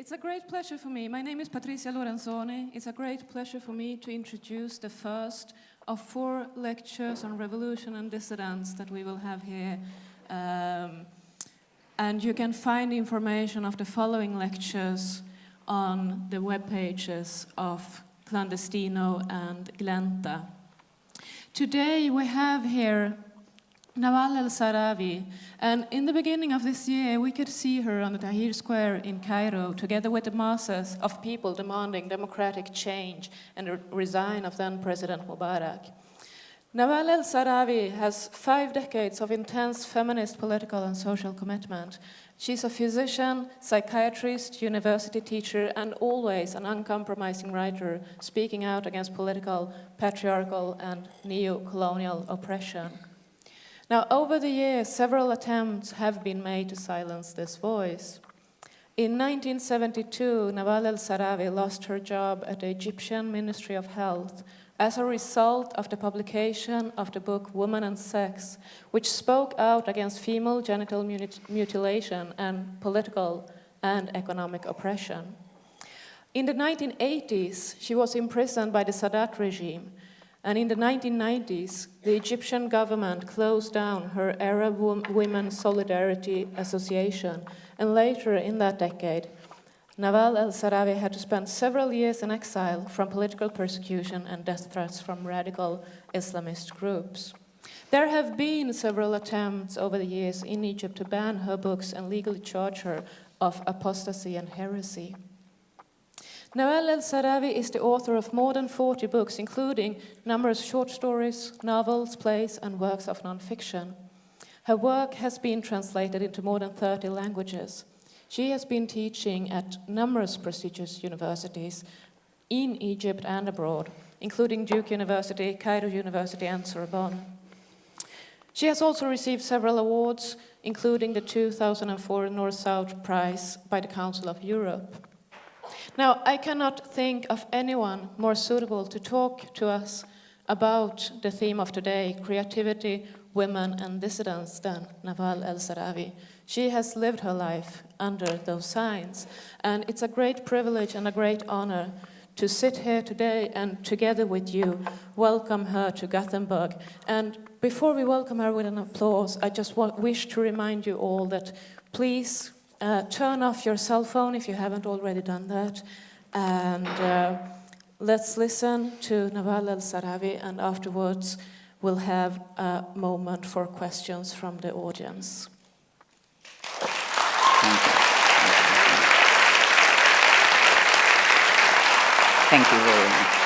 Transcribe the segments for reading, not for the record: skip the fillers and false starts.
It's a great pleasure for me. My name is Patricia Lorenzoni. It's a great pleasure for me to introduce the first of 4 lectures on revolution and dissidence that we will have here. And you can find information of the following lectures on the web pages of Clandestino and Glenta. Today we have here Nawal El Saadawi, and in the beginning of this year we could see her on the Tahrir Square in Cairo together with the masses of people demanding democratic change and the resign of then President Mubarak. Nawal El Saadawi has 5 decades of intense feminist political and social commitment. She's a physician, psychiatrist, university teacher, and always an uncompromising writer, speaking out against political, patriarchal, and neo-colonial oppression. Now, over the years, several attempts have been made to silence this voice. In 1972, Nawal El Saadawi lost her job at the Egyptian Ministry of Health as a result of the publication of the book Woman and Sex, which spoke out against female genital mutilation and political and economic oppression. In the 1980s, she was imprisoned by the Sadat regime, and in the 1990s, the Egyptian government closed down her Arab Women Solidarity Association, and later in that decade, Nawal El Saadawi had to spend several years in exile from political persecution and death threats from radical Islamist groups. There have been several attempts over the years in Egypt to ban her books and legally charge her of apostasy and heresy. Nawal El Saadawi is the author of more than 40 books, including numerous short stories, novels, plays, and works of non-fiction. Her work has been translated into more than 30 languages. She has been teaching at numerous prestigious universities in Egypt and abroad, including Duke University, Cairo University, and Sorbonne. She has also received several awards, including the 2004 North-South Prize by the Council of Europe. Now, I cannot think of anyone more suitable to talk to us about the theme of today, creativity, women, and dissidence, than Nawal El Saadawi. She has lived her life under those signs, and it's a great privilege and a great honor to sit here today and together with you welcome her to Gothenburg. And before we welcome her with an applause, I just wish to remind you all that please turn off your cell phone if you haven't already done that, and let's listen to Nawal El Saadawi, and afterwards we'll have a moment for questions from the audience. Thank you very much.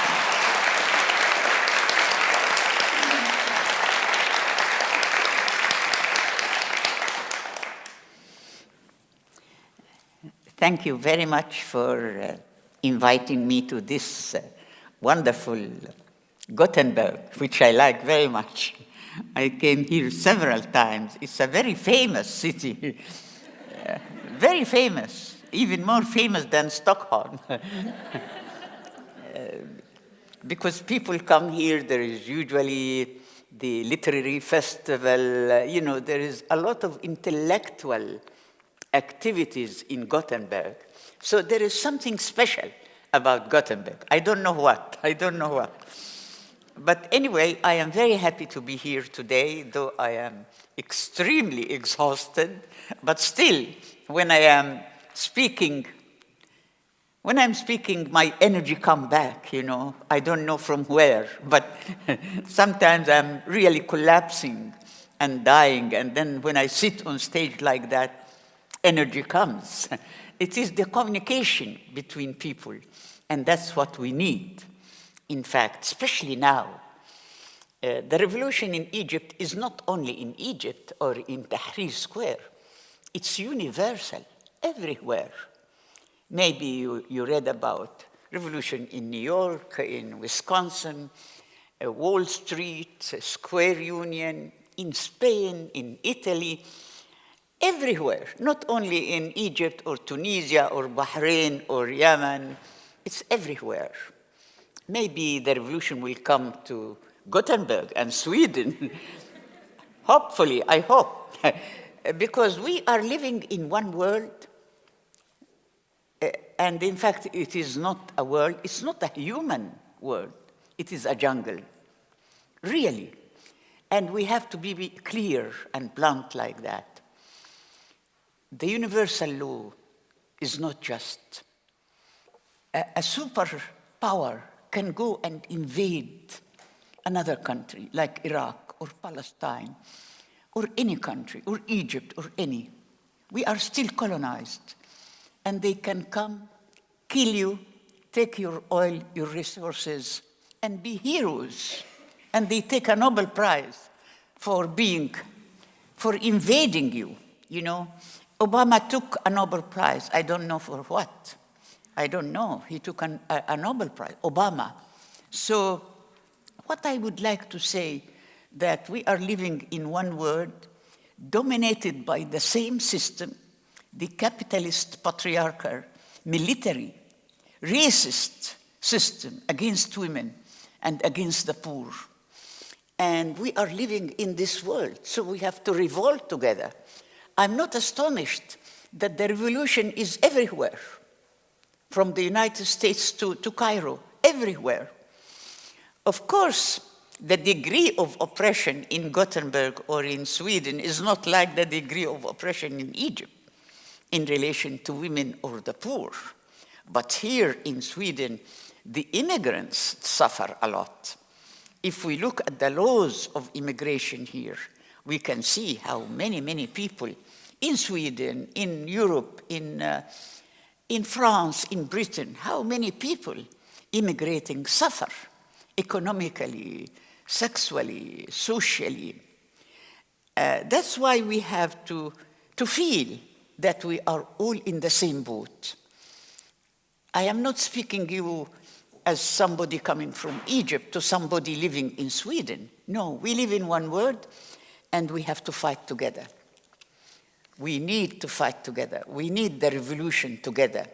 Thank you very much for inviting me to this wonderful Gothenburg, which I like very much. I came here several times. It's a very famous city, very famous, even more famous than Stockholm. Because people come here, there is usually the literary festival, you know, there is a lot of intellectual activities in Gothenburg. So there is something special about Gothenburg. I don't know what. But anyway, I am very happy to be here today, though I am extremely exhausted. But still, when I'm speaking, my energy comes back, you know. I don't know from where, but sometimes I'm really collapsing and dying. And then when I sit on stage like that, energy comes. It is the communication between people, and that's what we need, in fact, especially now. The revolution in Egypt is not only in Egypt or in Tahrir Square. It's universal, everywhere. Maybe you read about revolution in New York, in Wisconsin, Wall Street, Square Union, in Spain, in Italy, everywhere, not only in Egypt or Tunisia or Bahrain or Yemen, it's everywhere. Maybe the revolution will come to Gothenburg and Sweden. Hopefully, I hope. Because we are living in one world And in fact, it is not a world, it's not a human world. It is a jungle, really. And we have to be clear and blunt like that. The universal law is not just. A superpower can go and invade another country, like Iraq or Palestine, or any country, or Egypt, or any. We are still colonized. And they can come, kill you, take your oil, your resources, and be heroes. And they take a Nobel Prize for invading you, you know. Obama took a Nobel Prize. I don't know for what. I don't know. He took a Nobel Prize, Obama. So what I would like to say, that we are living in one world dominated by the same system, the capitalist, patriarchal, military, racist system against women and against the poor. And we are living in this world, so we have to revolt together. I'm not astonished that the revolution is everywhere, from the United States to Cairo, everywhere. Of course, the degree of oppression in Gothenburg or in Sweden is not like the degree of oppression in Egypt in relation to women or the poor. But here in Sweden, the immigrants suffer a lot. If we look at the laws of immigration here, we can see how many people in Sweden, in Europe, in France, in Britain, how many people immigrating suffer economically, sexually, socially. That's why we have to feel that we are all in the same boat. I am not speaking you as somebody coming from Egypt to somebody living in Sweden. No, we live in one world and we have to fight together. We need to fight together. We need the revolution together.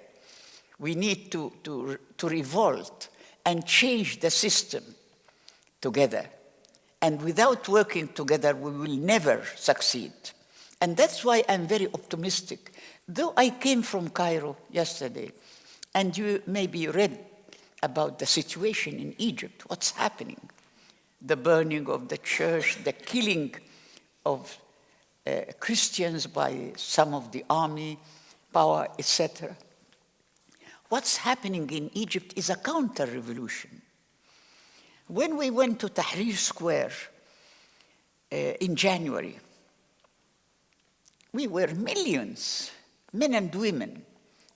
We need to revolt and change the system together. And without working together, we will never succeed. And that's why I'm very optimistic. Though I came from Cairo yesterday, and you maybe read about the situation in Egypt, what's happening, the burning of the church, the killing of Christians by some of the army power, etc. What's happening in Egypt is a counter-revolution. When we went to Tahrir Square in January, we were millions, men and women,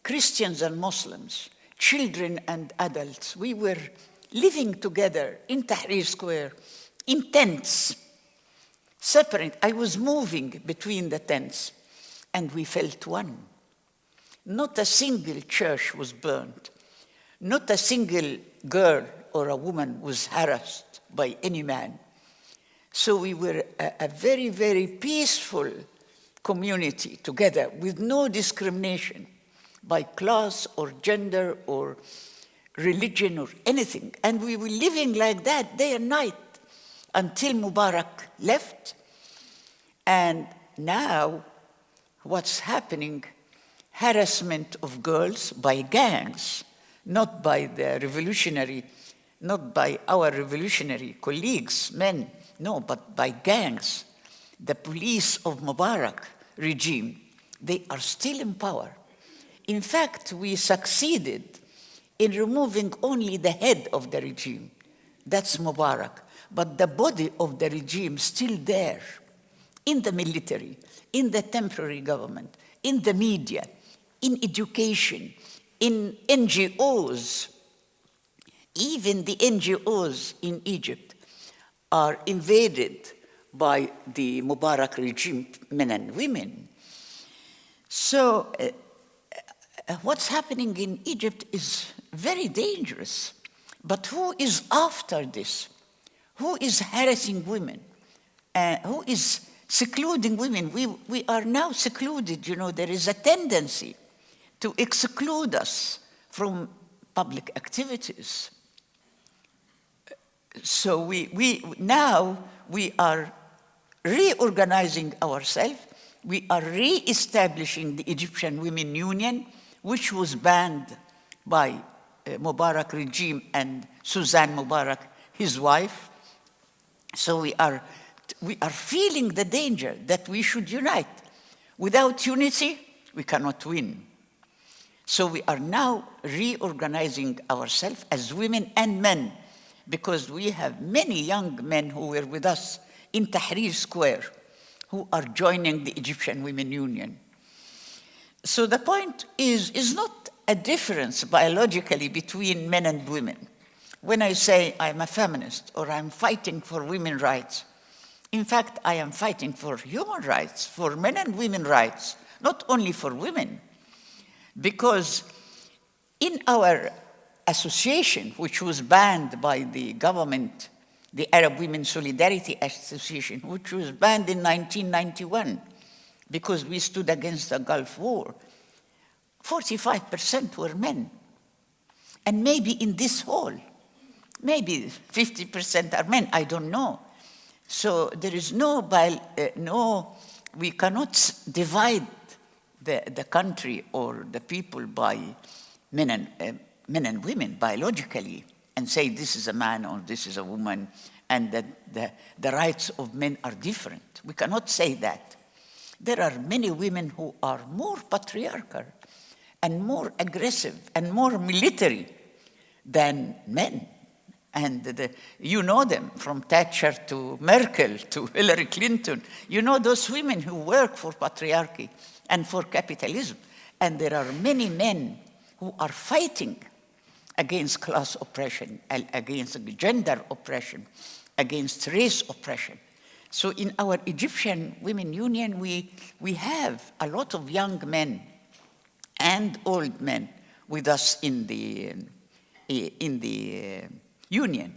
Christians and Muslims, children and adults. We were living together in Tahrir Square, in tents, separate. I was moving between the tents, and we felt one. Not a single church was burned. Not a single girl or a woman was harassed by any man. So we were a very, very peaceful community together with no discrimination by class or gender or religion or anything. And we were living like that day and night until Mubarak left. And now what's happening, harassment of girls by gangs, not by the revolutionary, not by our revolutionary colleagues, men, no, but by gangs. The police of Mubarak regime, they are still in power. In fact, we succeeded in removing only the head of the regime. That's Mubarak. But the body of the regime still there, in the military, in the temporary government, in the media, in education, in NGOs. Even the NGOs in Egypt are invaded by the Mubarak regime, men and women. So what's happening in Egypt is very dangerous. But who is after this? Who is harassing women? Who is secluding women? We are now secluded. You know, there is a tendency to exclude us from public activities. So now we are reorganizing ourselves. We are re-establishing the Egyptian Women Union, which was banned by Mubarak regime and Suzanne Mubarak, his wife. So we are feeling the danger that we should unite. Without unity, we cannot win. So we are now reorganizing ourselves as women and men, because we have many young men who were with us in Tahrir Square who are joining the Egyptian Women Union. So the point is not a difference biologically between men and women. When I say I'm a feminist or I'm fighting for women's rights, in fact, I am fighting for human rights, for men and women rights, not only for women. Because in our association, which was banned by the government, the Arab Women Solidarity Association, which was banned in 1991 because we stood against the Gulf War, 45% were men. And maybe in this hall, maybe 50% are men, I don't know. So there is we cannot divide the country or the people by men and women biologically and say this is a man or this is a woman and that the rights of men are different. We cannot say that. There are many women who are more patriarchal and more aggressive and more military than men. And you know them, from Thatcher to Merkel to Hillary Clinton. You know those women who work for patriarchy and for capitalism. And there are many men who are fighting against class oppression, against gender oppression, against race oppression. So in our Egyptian Women Union, we have a lot of young men and old men with us in the union.